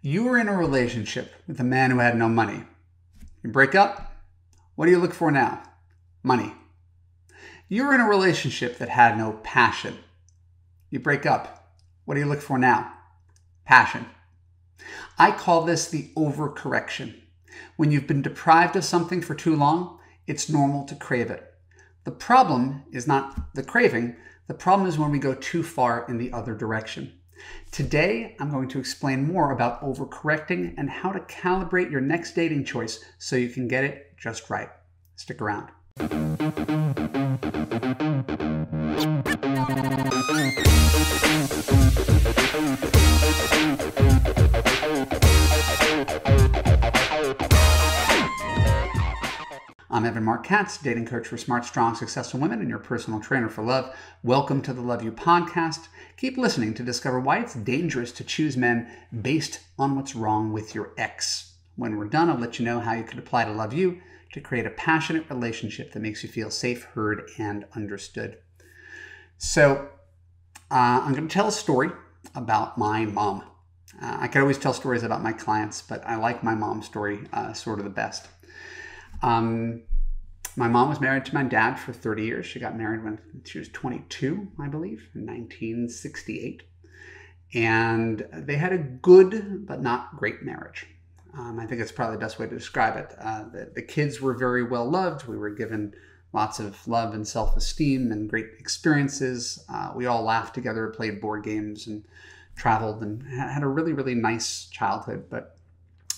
You were in a relationship with a man who had no money. You break up? What do you look for now? Money. You were in a relationship that had no passion. You break up. What do you look for now? Passion. I call this the overcorrection. When you've been deprived of something for too long, it's normal to crave it. The problem is not the craving. The problem is when we go too far in the other direction. Today, I'm going to explain more about overcorrecting and how to calibrate your next dating choice so you can get it just right. Stick around. I'm Marc, Katz, dating coach for smart, strong, successful women and your personal trainer for love. Welcome to the Love You podcast. Keep listening to discover why it's dangerous to choose men based on what's wrong with your ex. When we're done, I'll let you know how you could apply to Love You to create a passionate relationship that makes you feel safe, heard, and understood. So I'm going to tell a story about my mom. I could always tell stories about my clients, but I like my mom's story sort of the best. My mom was married to my dad for 30 years. She got married when she was 22, I believe, in 1968. And they had a good but not great marriage. I think it's probably the best way to describe it. The kids were very well loved. We were given lots of love and self-esteem and great experiences. We all laughed together, played board games, and traveled and had a really, really nice childhood. But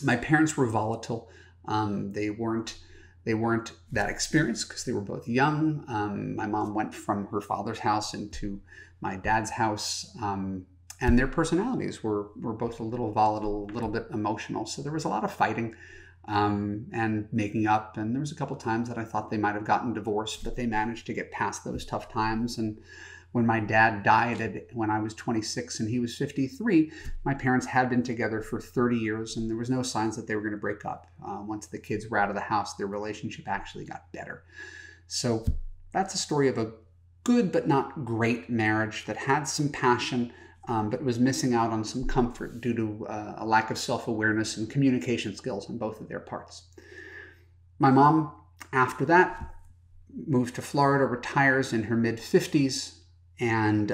my parents were volatile. They weren't that experienced because they were both young. My mom went from her father's house into my dad's house, and their personalities were both a little volatile, a little bit emotional. So there was a lot of fighting and making up. And there was a couple times that I thought they might have gotten divorced, but they managed to get past those tough times. And when my dad died when I was 26 and he was 53, my parents had been together for 30 years and there was no signs that they were going to break up. Once the kids were out of the house, their relationship actually got better. So that's a story of a good but not great marriage that had some passion, but was missing out on some comfort due to a lack of self-awareness and communication skills on both of their parts. My mom, after that, moved to Florida, retires in her mid-50s, and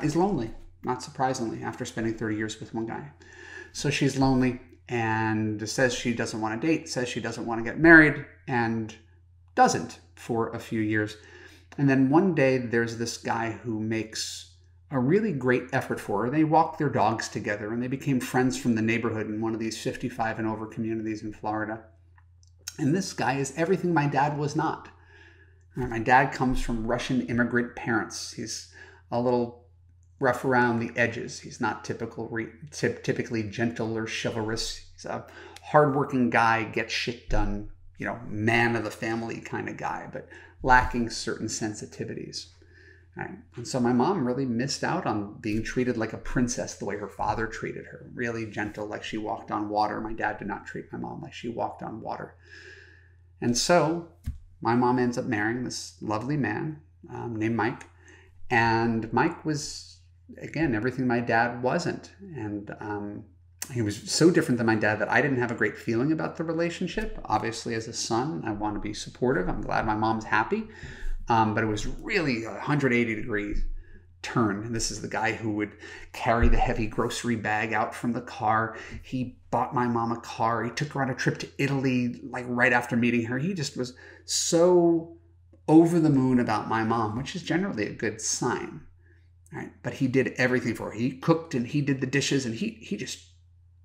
is lonely, not surprisingly, after spending 30 years with one guy. So she's lonely and says she doesn't want to date, says she doesn't want to get married, and doesn't for a few years. And then one day there's this guy who makes a really great effort for her. They walked their dogs together and they became friends from the neighborhood in one of these 55 and over communities in Florida. And this guy is everything my dad was not. My dad comes from Russian immigrant parents. He's a little rough around the edges. He's not typically gentle or chivalrous. He's a hardworking guy, gets shit done, man of the family kind of guy, but lacking certain sensitivities. Right? And so my mom really missed out on being treated like a princess the way her father treated her. Really gentle, like she walked on water. My dad did not treat my mom like she walked on water. And so my mom ends up marrying this lovely man named Mike. And Mike was, again, everything my dad wasn't. And he was so different than my dad that I didn't have a great feeling about the relationship. Obviously, as a son, I want to be supportive. I'm glad my mom's happy. But it was really a 180-degree turn. And this is the guy who would carry the heavy grocery bag out from the car. He bought my mom a car. He took her on a trip to Italy, like right after meeting her. He just was so over the moon about my mom, which is generally a good sign. Right? But he did everything for her. He cooked and he did the dishes and he just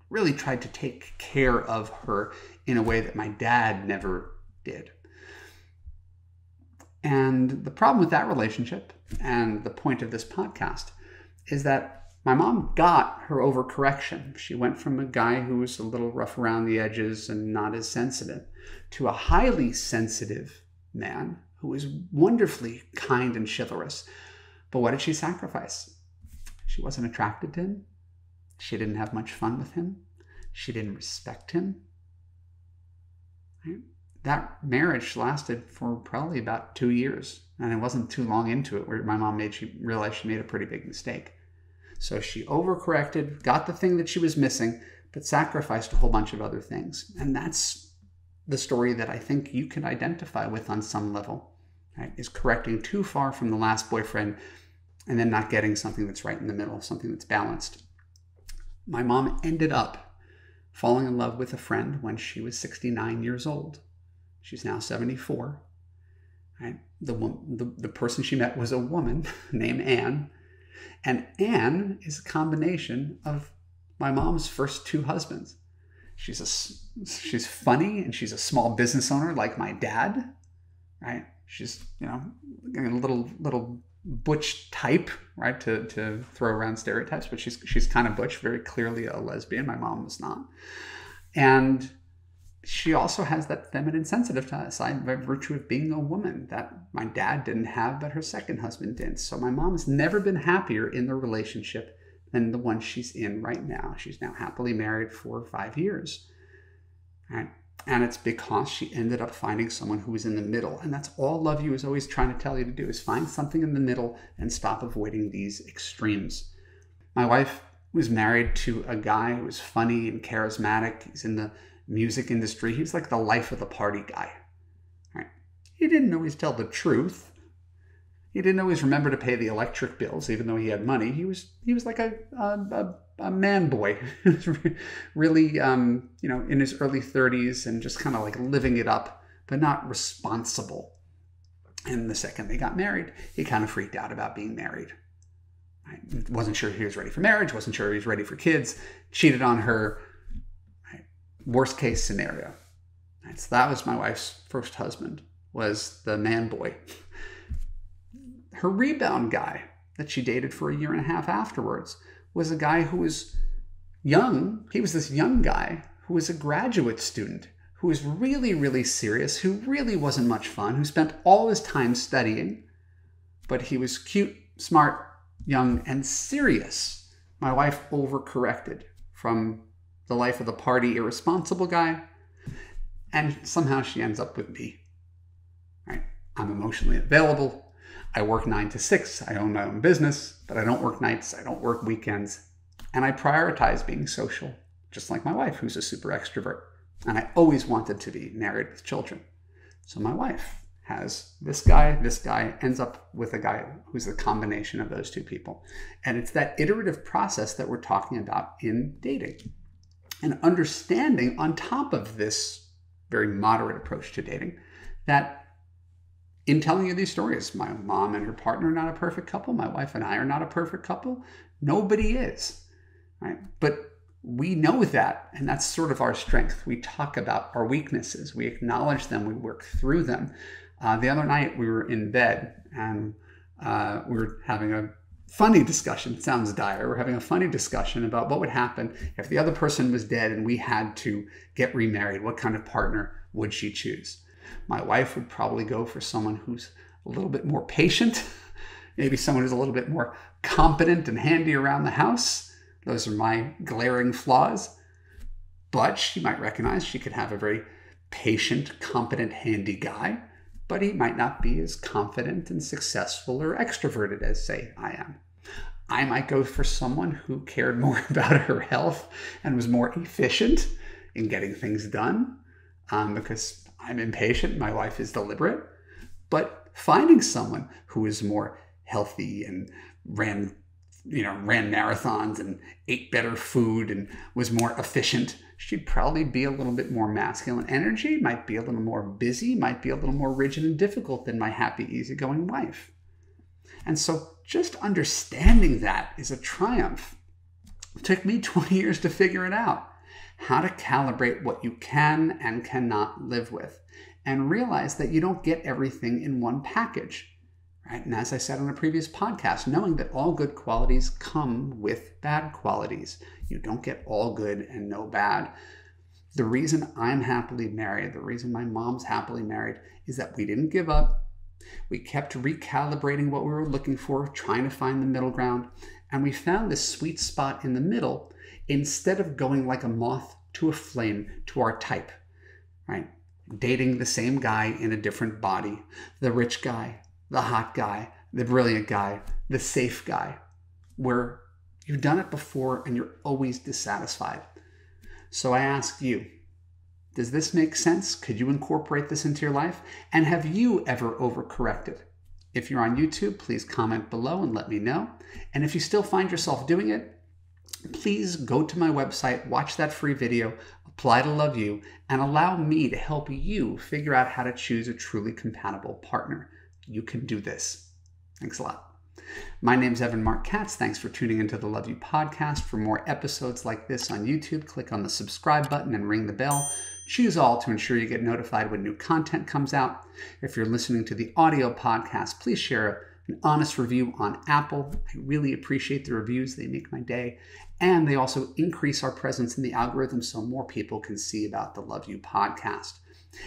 really tried to take care of her in a way that my dad never did. And the problem with that relationship, and the point of this podcast, is that my mom got her overcorrection. She went from a guy who was a little rough around the edges and not as sensitive to a highly sensitive man who was wonderfully kind and chivalrous. But what did she sacrifice? She wasn't attracted to him. She didn't have much fun with him. She didn't respect him. Right? That marriage lasted for probably about 2 years. And it wasn't too long into it where my mom realized she made a pretty big mistake. So she overcorrected, got the thing that she was missing, but sacrificed a whole bunch of other things. And that's the story that I think you can identify with on some level, right? Is correcting too far from the last boyfriend and then not getting something that's right in the middle, something that's balanced. My mom ended up falling in love with a friend when she was 69 years old. She's now 74. Right? The person she met was a woman named Anne. And Anne is a combination of my mom's first two husbands. She's funny, and she's a small business owner like my dad, right? She's, a little butch type, right? To throw around stereotypes, but she's kind of butch, very clearly a lesbian. My mom was not. And she also has that feminine sensitive side by virtue of being a woman that my dad didn't have, but her second husband did. So my mom has never been happier in the relationship than the one she's in right now. She's now happily married for 5 years. Right? And it's because she ended up finding someone who was in the middle. And that's all Love You is always trying to tell you to do, is find something in the middle and stop avoiding these extremes. My wife was married to a guy who was funny and charismatic. He's in the music industry. He was like the life of the party guy. Right? He didn't always tell the truth. He didn't always remember to pay the electric bills, even though he had money. He was like a man boy, really, in his early 30s and just kind of like living it up, but not responsible. And the second they got married, he kind of freaked out about being married. Right? Wasn't sure he was ready for marriage. Wasn't sure he was ready for kids. Cheated on her. Right? Worst case scenario. Right? So that was my wife's first husband, was the man boy. Her rebound guy that she dated for 1.5 years afterwards was a guy who was young. He was this young guy who was a graduate student, who was really, really serious, who really wasn't much fun, who spent all his time studying, but he was cute, smart, young, and serious. My wife overcorrected from the life of the party, irresponsible guy, and somehow she ends up with me. Right? I'm emotionally available. I work 9 to 6. I own my own business, but I don't work nights. I don't work weekends. And I prioritize being social, just like my wife, who's a super extrovert. And I always wanted to be married with children. So my wife has this guy ends up with a guy who's a combination of those two people. And it's that iterative process that we're talking about in dating. And understanding on top of this very moderate approach to dating that in telling you these stories, my mom and her partner are not a perfect couple. My wife and I are not a perfect couple. Nobody is, right? But we know that, and that's sort of our strength. We talk about our weaknesses. We acknowledge them. We work through them. The other night, we were in bed, and we were having a funny discussion. It sounds dire. We're having a funny discussion about what would happen if the other person was dead and we had to get remarried. What kind of partner would she choose? My wife would probably go for someone who's a little bit more patient, maybe someone who's a little bit more competent and handy around the house. Those are my glaring flaws. But she might recognize she could have a very patient, competent, handy guy, but he might not be as confident and successful or extroverted as, say, I am. I might go for someone who cared more about her health and was more efficient in getting things done, because I'm impatient. My wife is deliberate. But finding someone who is more healthy and ran marathons and ate better food and was more efficient, she'd probably be a little bit more masculine energy, might be a little more busy, might be a little more rigid and difficult than my happy, easygoing wife. And so just understanding that is a triumph. It took me 20 years to figure it out. How to calibrate what you can and cannot live with, and realize that you don't get everything in one package, right? And as I said on a previous podcast, knowing that all good qualities come with bad qualities. You don't get all good and no bad. The reason I'm happily married, the reason my mom's happily married, is that we didn't give up. We kept recalibrating what we were looking for, trying to find the middle ground, and we found this sweet spot in the middle instead of going like a moth to a flame to our type, right? Dating the same guy in a different body, the rich guy, the hot guy, the brilliant guy, the safe guy. We're, You've done it before and you're always dissatisfied. So I ask you, does this make sense? Could you incorporate this into your life? And have you ever overcorrected? If you're on YouTube, please comment below and let me know. And if you still find yourself doing it, please go to my website, watch that free video, apply to love you, and allow me to help you figure out how to choose a truly compatible partner. You can do this. Thanks a lot. My name's Marc Katz. Thanks for tuning into the Love You podcast. For more episodes like this on YouTube, click on the subscribe button and ring the bell. Choose all to ensure you get notified when new content comes out. If you're listening to the audio podcast, please share an honest review on Apple. I really appreciate the reviews. They make my day. And they also increase our presence in the algorithm so more people can see about the Love You podcast.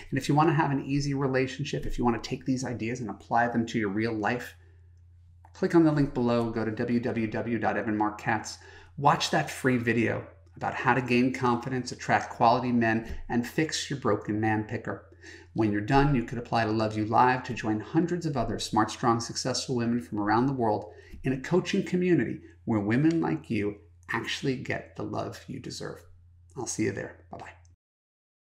And if you want to have an easy relationship, if you want to take these ideas and apply them to your real life, click on the link below, go to www.evanmarckatz, watch that free video about how to gain confidence, attract quality men, and fix your broken man picker. When you're done, you could apply to Love You Live to join hundreds of other smart, strong, successful women from around the world in a coaching community where women like you actually get the love you deserve. I'll see you there. Bye-bye.